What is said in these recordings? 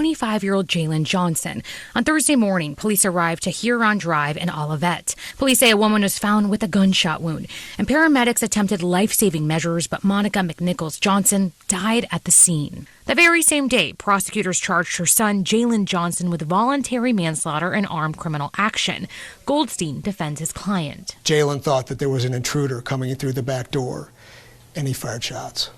25-year-old Jalen Johnson. On Thursday morning, police arrived to Huron Drive in Olivet. Police say a woman was found with a gunshot wound, and paramedics attempted life-saving measures, but Monica McNichols-Johnson died at the scene. The very same day, prosecutors charged her son, Jalen Johnson, with voluntary manslaughter and armed criminal action. Goldstein defends his client. Jalen thought that there was an intruder coming in through the back door, and he fired shots.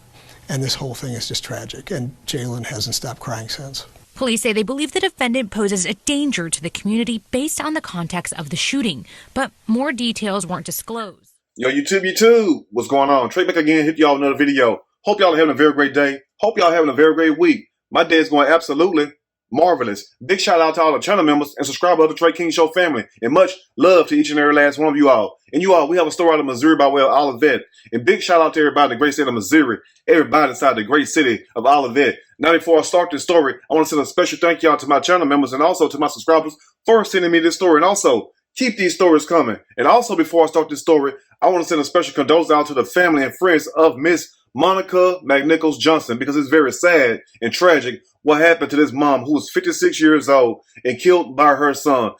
And this whole thing is just tragic, and Jalen hasn't stopped crying since. Police say they believe the defendant poses a danger to the community based on the context of the shooting, but more details weren't disclosed. Yo, YouTube, what's going on? Trey back again, hit y'all with another video. Hope y'all are having a very great day. Hope y'all are having a very great week. My day is going absolutely marvelous. Big shout out to all the channel members and subscribers of the Trey King Show family. And much love to each and every last one of you all. And you all, we have a story out of Missouri by way of Olivet. And big shout out to everybody in the great state of Missouri. Everybody inside the great city of Olivet. Now, before I start this story, I want to send a special thank you out to my channel members and also to my subscribers for sending me this story. And also, keep these stories coming. And also, before I start this story, I want to send a special condolence out to the family and friends of Miss Monica McNichols-Johnson, because it's very sad and tragic what happened to this mom who was 56 years old and killed by her son.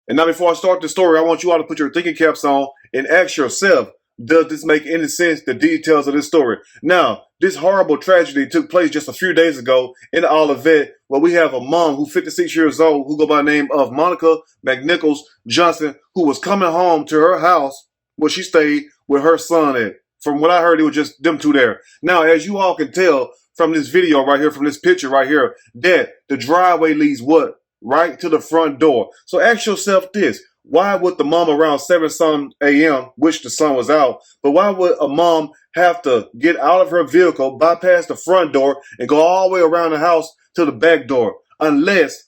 And now, before I start the story, I want you all to put your thinking caps on and ask yourself, does this make any sense, the details of this story? Now, this horrible tragedy took place just a few days ago in Olivet, where we have a mom who's 56 years old who go by the name of Monica McNichols-Johnson, who was coming home to her house where she stayed with her son at. From what I heard, it was just them two there. Now, as you all can tell from this video right here, from this picture right here, that the driveway leads what? Right to the front door. So ask yourself this. Why would the mom around 7 a.m., which the sun was out, but why would a mom have to get out of her vehicle, bypass the front door, and go all the way around the house to the back door? Unless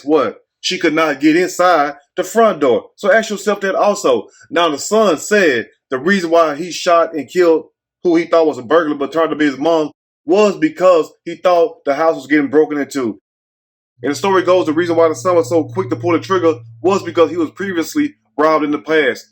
what? She could not get inside the front door. So ask yourself that also. Now, the son said the reason why he shot and killed who he thought was a burglar but turned to be his mom was because he thought the house was getting broken into. And the story goes, the reason why the son was so quick to pull the trigger was because he was previously robbed in the past.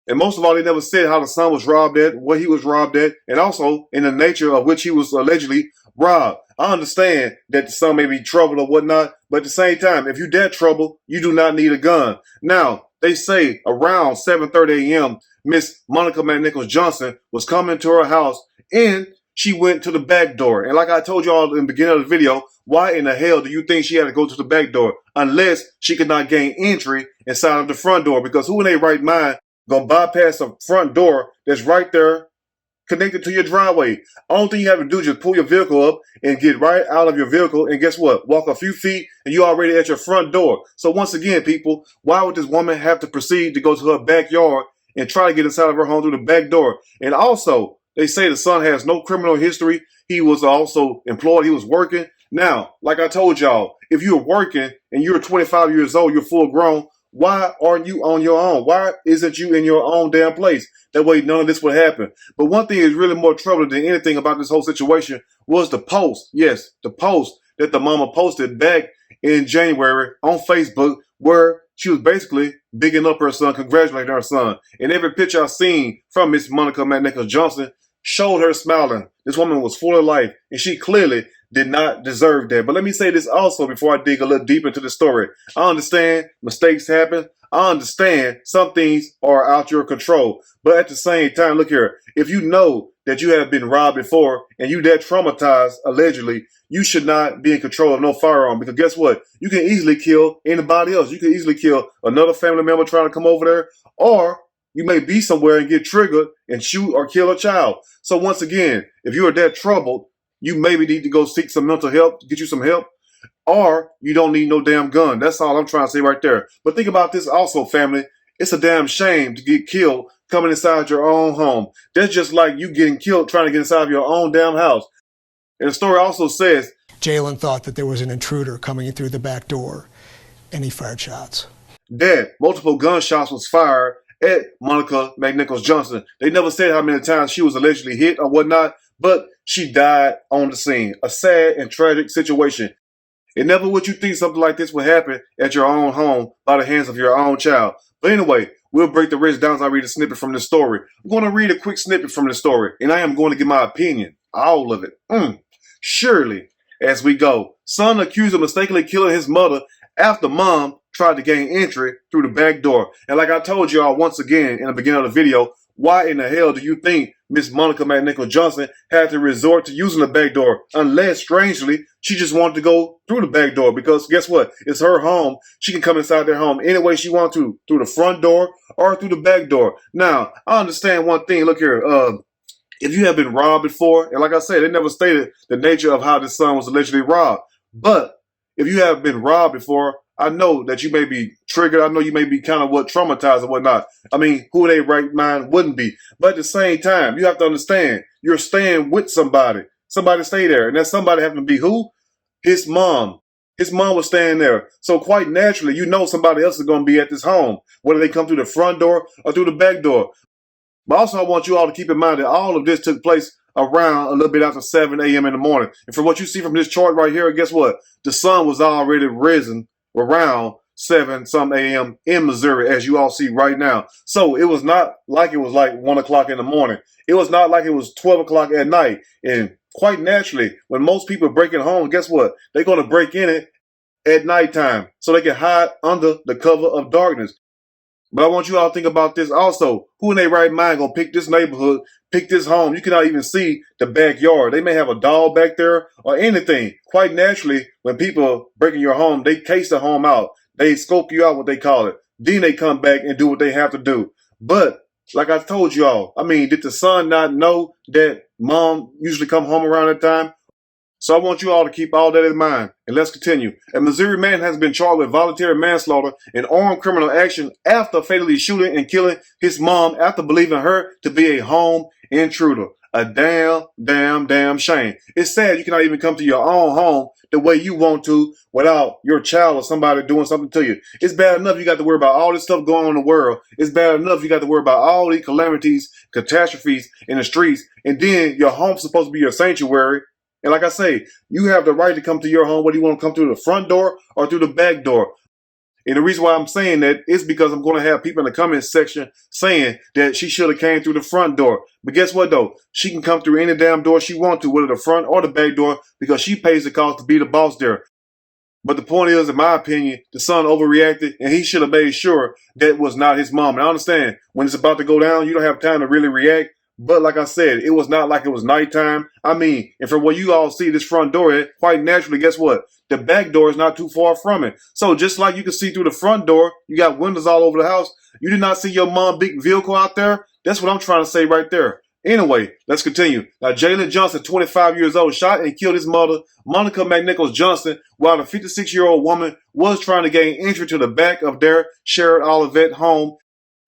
And most of all, they never said how the son was robbed at, what he was robbed at, and also in the nature of which he was allegedly robbed. I understand that the son may be troubled or whatnot, but at the same time, if you're that troubled, you do not need a gun. Now, they say around 7:30 a.m., Miss Monica McNichols-Johnson was coming to her house and she went to the back door. And like I told you all in the beginning of the video, why in the hell do you think she had to go to the back door unless she could not gain entry inside of the front door? Because who in their right mind gonna bypass a front door that's right there connected to your driveway? Only thing you have to do is just pull your vehicle up and get right out of your vehicle, and guess what? Walk a few feet and you're already at your front door. So once again, people, why would this woman have to proceed to go to her backyard and try to get inside of her home through the back door? And also, they say the son has no criminal history. He was also employed. He was working. Now, like I told y'all, if you're working and you're 25 years old, you're full grown, why aren't you on your own? Why isn't you in your own damn place? That way none of this would happen. But one thing is really more troubling than anything about this whole situation was the post. Yes, the post that the mama posted back in January on Facebook, where she was basically bigging up her son, congratulating her son. And every picture I've seen from Miss Monica McNichols-Johnson showed her smiling. This woman was full of life, and she clearly did not deserve that. But let me say this also before I dig a little deep into the story. I understand mistakes happen. I understand some things are out your control. But at the same time, look here, if you know that you have been robbed before and you that traumatized, allegedly, you should not be in control of no firearm. Because guess what? You can easily kill anybody else. You can easily kill another family member trying to come over there, or you may be somewhere and get triggered and shoot or kill a child. So once again, if you are that troubled, you maybe need to go seek some mental help, get you some help, or you don't need no damn gun. That's all I'm trying to say right there. But think about this also, family. It's a damn shame to get killed coming inside your own home. That's just like you getting killed trying to get inside of your own damn house. And the story also says Jalen thought that there was an intruder coming in through the back door, and he fired shots. That multiple gunshots was fired at Monica McNichols-Johnson. They never said how many times she was allegedly hit or whatnot, but she died on the scene. A sad and tragic situation. And never would you think something like this would happen at your own home by the hands of your own child. But anyway, we'll break the rest down as I read a snippet from this story. I'm going to read a quick snippet from the story, and I am going to give my opinion. All of it. Surely, as we go. Son accused of mistakenly killing his mother after mom tried to gain entry through the back door. And like I told y'all once again in the beginning of the video, why in the hell do you think Miss Monica McNichols-Johnson had to resort to using the back door? Unless, strangely, she just wanted to go through the back door. Because guess what? It's her home. She can come inside their home any way she wants to, through the front door or through the back door. Now, I understand one thing. Look here. If you have been robbed before, and like I said, they never stated the nature of how this son was allegedly robbed. But if you have been robbed before, I know that you may be triggered. I know you may be kind of traumatized and whatnot. I mean, who in their right mind wouldn't be? But at the same time, you have to understand, you're staying with somebody. Somebody stay there. And that somebody happened to be who? His mom. His mom was staying there. So quite naturally, you know somebody else is going to be at this home, whether they come through the front door or through the back door. But also, I want you all to keep in mind that all of this took place around a little bit after 7 a.m. in the morning. And from what you see from this chart right here, guess what? The sun was already risen around 7-some a.m. in Missouri, as you all see right now. So it was not like it was like 1 o'clock in the morning. It was not like it was 12 o'clock at night. And quite naturally, when most people are breaking home, guess what? They're going to break in it at nighttime so they can hide under the cover of darkness. But I want you all to think about this also. Who in their right mind going to pick this neighborhood, pick this home? You cannot even see the backyard. They may have a dog back there or anything. Quite naturally, when people break in your home, they case the home out. They scope you out, what they call it. Then they come back and do what they have to do. But like I told you all, I mean, did the son not know that mom usually come home around that time? So I want you all to keep all that in mind. And let's continue. A Missouri man has been charged with voluntary manslaughter and armed criminal action after fatally shooting and killing his mom after believing her to be a home intruder. A damn shame. It's sad you cannot even come to your own home the way you want to without your child or somebody doing something to you. It's bad enough you got to worry about all this stuff going on in the world. It's bad enough you got to worry about all these calamities, catastrophes in the streets. And then your home's supposed to be your sanctuary. And like I say, you have the right to come to your home, whether you want to come through the front door or through the back door. And the reason why I'm saying that is because I'm going to have people in the comment section saying that she should have came through the front door. But guess what, though? She can come through any damn door she wants to, whether the front or the back door, because she pays the cost to be the boss there. But the point is, in my opinion, the son overreacted, and he should have made sure that was not his mom. And I understand, when it's about to go down, you don't have time to really react. But like I said, it was not like it was nighttime. I mean, and from what you all see this front door at, quite naturally, guess what? The back door is not too far from it. So just like you can see through the front door, you got windows all over the house. You did not see your mom big vehicle out there. That's what I'm trying to say right there. Anyway, let's continue. Now, Jalen Johnson, 25 years old, shot and killed his mother, Monica McNichols-Johnson, while the 56-year-old woman was trying to gain entry to the back of their shared Olivet home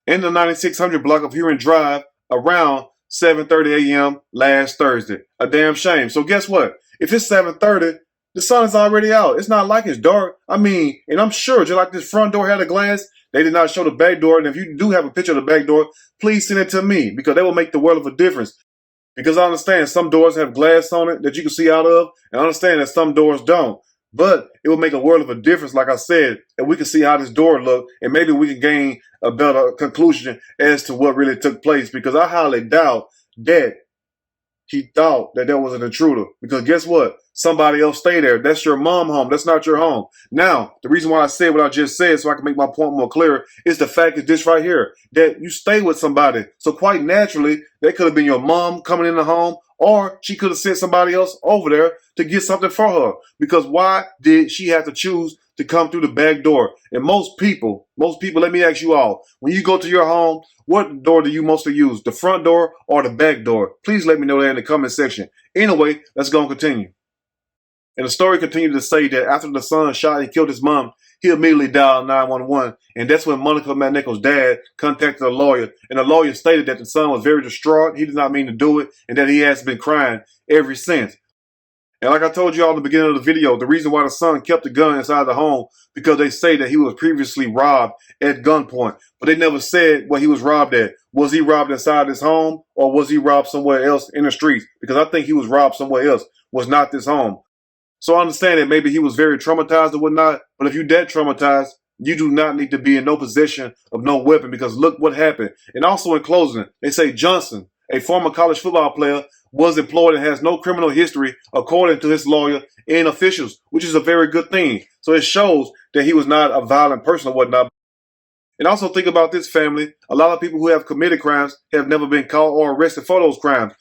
in the 9600 block of Huron Drive around 7:30 a.m. last Thursday. A damn shame. So guess what? If it's 7:30, the sun is already out. It's not like it's dark. I mean, and I'm sure just like this front door had a glass, they did not show the back door. And if you do have a picture of the back door, please send it to me because that will make the world of a difference. Because I understand some doors have glass on it that you can see out of, and I understand that some doors don't. But it will make a world of a difference, like I said, and we can see how this door looked, and maybe we can gain a better conclusion as to what really took place. Because I highly doubt that he thought that there was an intruder. Because guess what? Somebody else stay there. That's your mom home. That's not your home. Now, the reason why I said what I just said, so I can make my point more clear, is the fact is this right here, that you stay with somebody. So quite naturally, that could have been your mom coming in the home, or she could have sent somebody else over there to get something for her. Because why did she have to choose to come through the back door? And most people, let me ask you all, when you go to your home, what door do you mostly use? The front door or the back door? Please let me know that in the comment section. Anyway, let's go and continue. And the story continued to say that after the son shot and killed his mom, he immediately dialed 911. And that's when Monica McNichols' dad contacted a lawyer. And the lawyer stated that the son was very distraught. He did not mean to do it. And that he has been crying ever since. And like I told you all in the beginning of the video, the reason why the son kept the gun inside the home, because they say that he was previously robbed at gunpoint. But they never said what he was robbed at. Was he robbed inside his home, or was he robbed somewhere else in the streets? Because I think he was robbed somewhere else, was not this home. So I understand that maybe he was very traumatized or whatnot, but if you're that traumatized, you do not need to be in no possession of no weapon, because look what happened. And also in closing, they say Johnson, a former college football player, was employed and has no criminal history, according to his lawyer and officials, which is a very good thing. So it shows that he was not a violent person or whatnot. And also think about this, family. A lot of people who have committed crimes have never been caught or arrested for those crimes.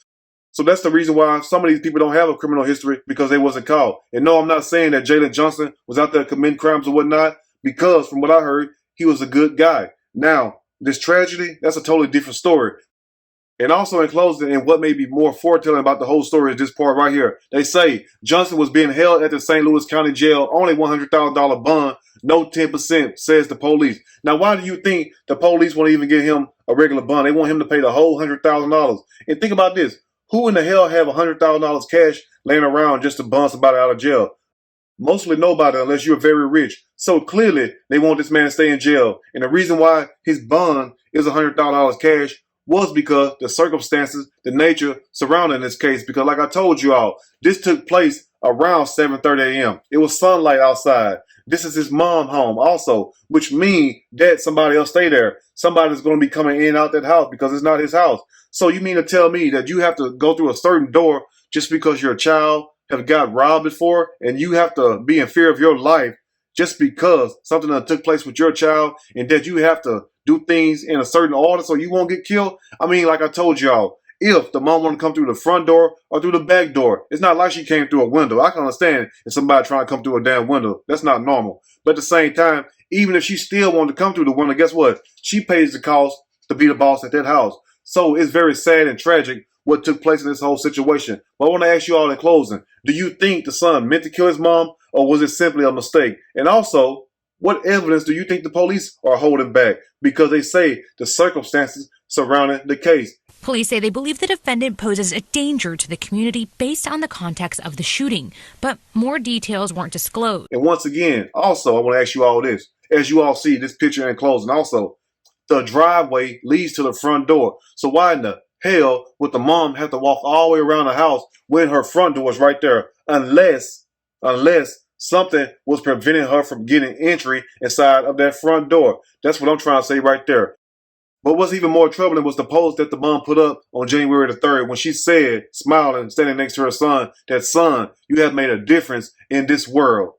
So that's the reason why some of these people don't have a criminal history, because they wasn't caught. And no, I'm not saying that Jalen Johnson was out there committing crimes or whatnot, because from what I heard, he was a good guy. Now, this tragedy, that's a totally different story. And also in closing, and what may be more foretelling about the whole story is this part right here. They say Johnson was being held at the St. Louis County Jail, only $100,000 bond, no 10%, says the police. Now, why do you think the police won't even give him a regular bond? They want him to pay the whole $100,000. And think about this. Who in the hell have $100,000 cash laying around just to bond somebody out of jail? Mostly nobody, unless you're very rich. So clearly, they want this man to stay in jail. And the reason why his bond is $100,000 cash was because the circumstances, the nature surrounding this case. Because like I told you all, this took place around 7:30 a.m. It was sunlight outside. This is his mom's home also, which means that somebody else stay there. Somebody's going to be coming in and out that house because it's not his house. So you mean to tell me that you have to go through a certain door just because your child have got robbed before, and you have to be in fear of your life just because something that took place with your child, and that you have to do things in a certain order so you won't get killed? I mean, like I told y'all, if the mom want to come through the front door or through the back door, it's not like she came through a window. I can understand if somebody trying to come through a damn window. That's not normal. But at the same time, even if she still wanted to come through the window, guess what? She pays the cost to be the boss at that house. So it's very sad and tragic what took place in this whole situation. But I want to ask you all in closing, do you think the son meant to kill his mom, or was it simply a mistake? And also, what evidence do you think the police are holding back? Because they say the circumstances surrounding the case. Police say they believe the defendant poses a danger to the community based on the context of the shooting, but more details weren't disclosed. And once again, also, I want to ask you all this. As you all see this picture in closing, also, the driveway leads to the front door. So why in the hell would the mom have to walk all the way around the house when her front door is right there? Unless something was preventing her from getting entry inside of that front door. That's what I'm trying to say right there. But what's even more troubling was the post that the mom put up on January the 3rd when she said, smiling, standing next to her son, that son, you have made a difference in this world.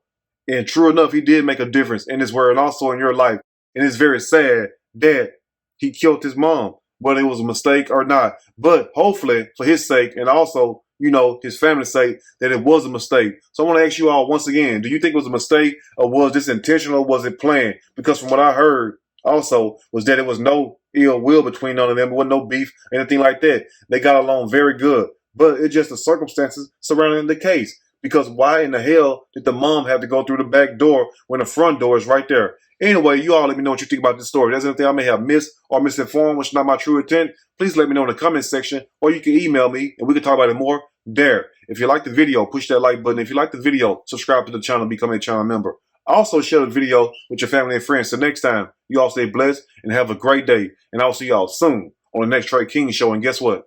And true enough, he did make a difference in this world and also in your life. And it's very sad that he killed his mom, whether it was a mistake or not. But hopefully, for his sake, and also, you know, his family's sake, that it was a mistake. So I want to ask you all once again, do you think it was a mistake, or was this intentional, or was it planned? Because from what I heard also was that it was no ill will between none of them. There wasn't no beef, anything like that. They got along very good. But it's just the circumstances surrounding the case. Because why in the hell did the mom have to go through the back door when the front door is right there? Anyway, you all let me know what you think about this story. If there's anything I may have missed or misinformed, which is not my true intent, please let me know in the comment section, or you can email me and we can talk about it more there. If you like the video, push that like button. If you like the video, subscribe to the channel, become a channel member. Also share the video with your family and friends. So next time, you all stay blessed and have a great day. And I'll see y'all soon on the next Trey King Show. And guess what?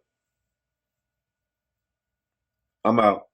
I'm out.